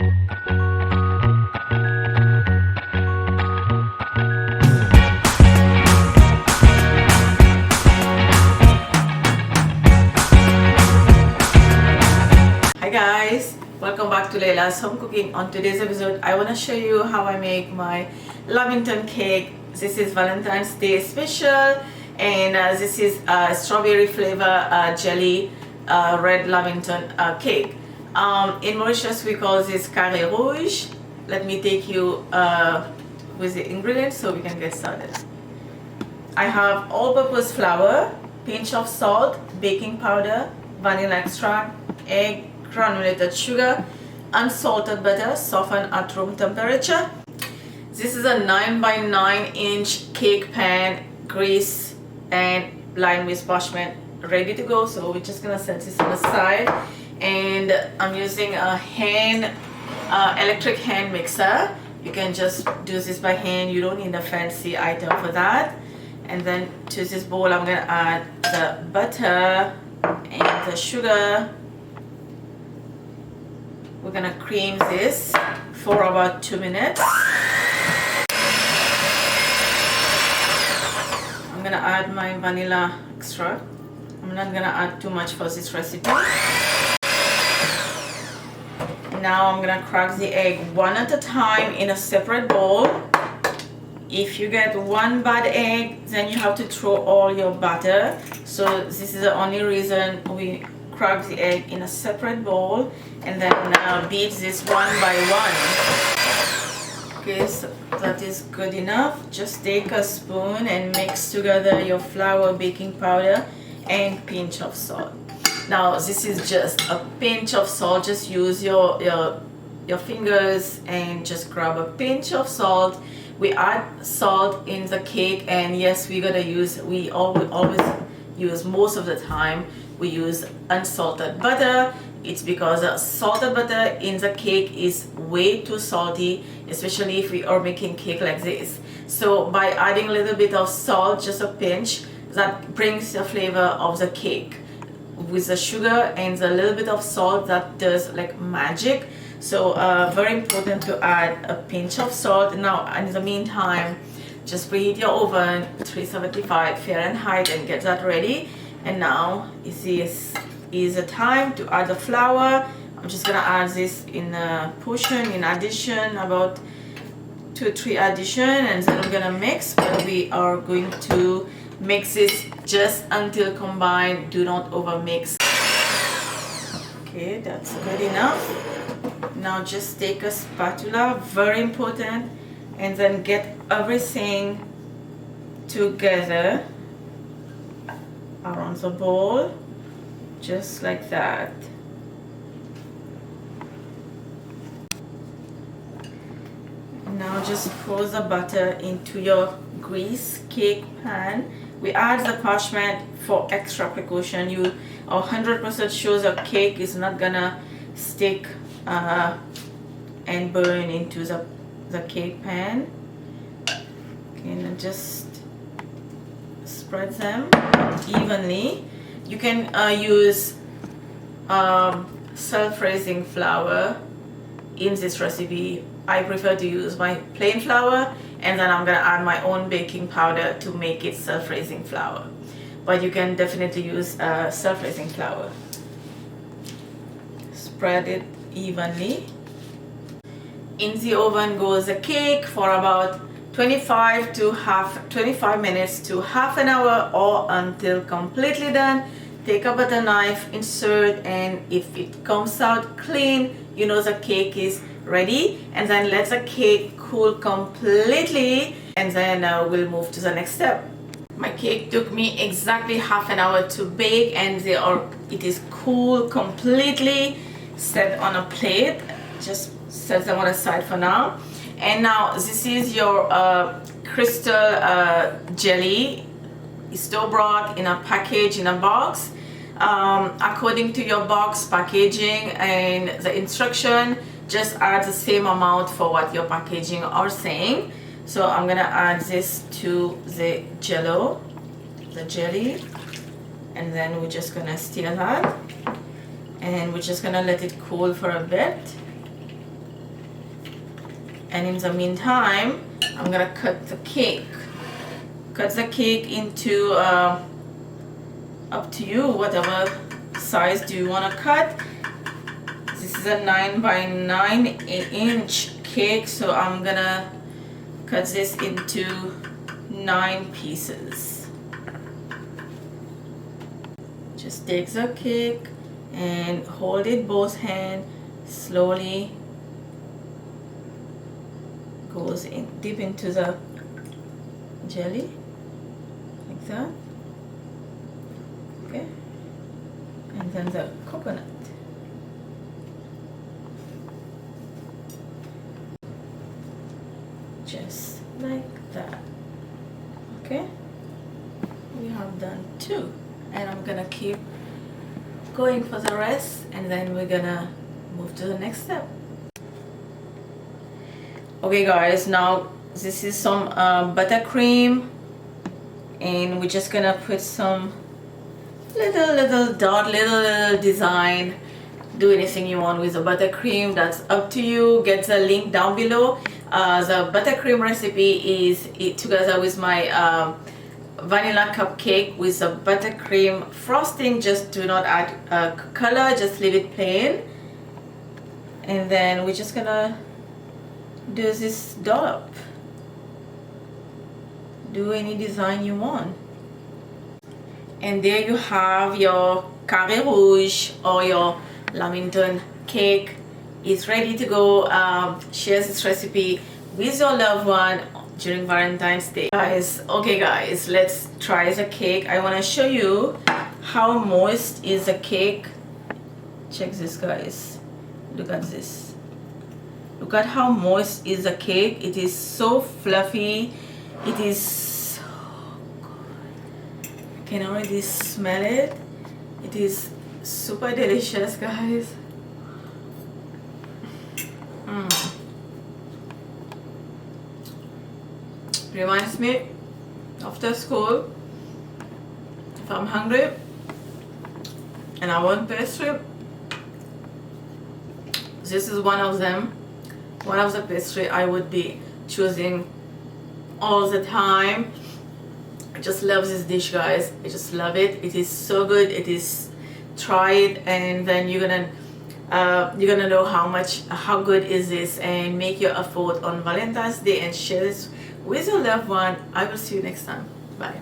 Hi guys, welcome back to Laila's Home Cooking. On today's episode, I want to show you how I make my Lamington cake. This is Valentine's Day special, and this is strawberry flavor jelly red Lamington cake. In Mauritius, we call this Carrée Rouge. Let me take you with the ingredients so we can get started. I have all-purpose flour, pinch of salt, baking powder, vanilla extract, egg, granulated sugar, unsalted butter softened at room temperature. This is a 9 by 9 inch cake pan, grease and lined with parchment, ready to go. So we're just gonna set this on the side, and I'm using a electric hand mixer. You can just do this by hand, you don't need a fancy item for that. And then to this bowl I'm gonna add the butter and the sugar. We're gonna cream this for about 2 minutes. I'm gonna add my vanilla extract. I'm not gonna add too much for this recipe. Now I'm gonna crack the egg one at a time in a separate bowl. If you get one bad egg, then you have to throw all your batter. So this is the only reason we crack the egg in a separate bowl, and then beat this one by one. Okay, so that is good enough. Just take a spoon and mix together your flour, baking powder and pinch of salt. Now this is just a pinch of salt. Just use your fingers and just grab a pinch of salt. We add salt in the cake, and yes, we always use, most of the time we use unsalted butter. It's because salted butter in the cake is way too salty, especially if we are making cake like this. So by adding a little bit of salt, just a pinch, that brings the flavor of the cake. With the sugar and the little bit of salt, that does like magic. So very important to add a pinch of salt. Now in the meantime, just preheat your oven 375 Fahrenheit and get that ready. And now is the time to add the flour. I'm just gonna add this in a portion, in addition, about 2-3 addition, and then I'm gonna mix. But we are going to mix this just until combined. Do not over mix. Okay, that's good enough. Now just take a spatula, very important, and then get everything together around the bowl, just like that. Now just pour the butter into your grease cake pan. We add the parchment for extra precaution. You are 100% sure the cake is not gonna stick and burn into the cake pan. Okay, and then just spread them evenly. You can use self-raising flour in this recipe. I prefer to use my plain flour, and then I'm gonna add my own baking powder to make it self-raising flour. But you can definitely use self-raising flour. Spread it evenly. In the oven goes the cake for about 25 minutes to half an hour, or until completely done. Take a butter knife, insert, and if it comes out clean, you know the cake is ready. And then let the cake cool completely, and then we'll move to the next step. My cake took me exactly half an hour to bake, and it is cool completely. Set on a plate, just set them on the side for now. And now this is your crystal jelly, store bought in a package, in a box. According to your box packaging and the instruction, just add the same amount for what your packaging are saying. So I'm gonna add this to the jelly, and then we're just gonna stir that, and we're just gonna let it cool for a bit. And in the meantime, I'm gonna cut the cake. Cut the cake into up to you, whatever size do you want to cut. This is a 9 by 9 inch cake, so I'm gonna cut this into 9 pieces. Just take the cake and hold it both hands, slowly goes in deep into the jelly like that. Okay, and then the coconut. Just like that. Okay, we have done 2, and I'm gonna keep going for the rest, and then we're gonna move to the next step. Okay guys, now this is some buttercream, and we're just gonna put some little dot, little design. Do anything you want with the buttercream, that's up to you. Get the link down below. The buttercream recipe is together with my vanilla cupcake with the buttercream frosting. Just do not add color, just leave it plain. And then we're just gonna do this dollop. Do any design you want. And there you have your Carrée Rouge or your Lamington cake. It's ready to go. Share this recipe with your loved one during Valentine's Day. Okay guys, let's try the cake. I want to show you how moist is the cake. Check this guys. Look at this. Look at how moist is the cake. It is so fluffy. It is so good. I can already smell it. It is super delicious guys. Reminds me after school, if I'm hungry and I want pastry, this is one of them. One of the pastry I would be choosing all the time. I just love this dish guys. I just love it. It is so good. It is, try it, and then you're gonna know how good is this, and make your effort on Valentine's Day and share this with your loved one. I will see you next time. Bye.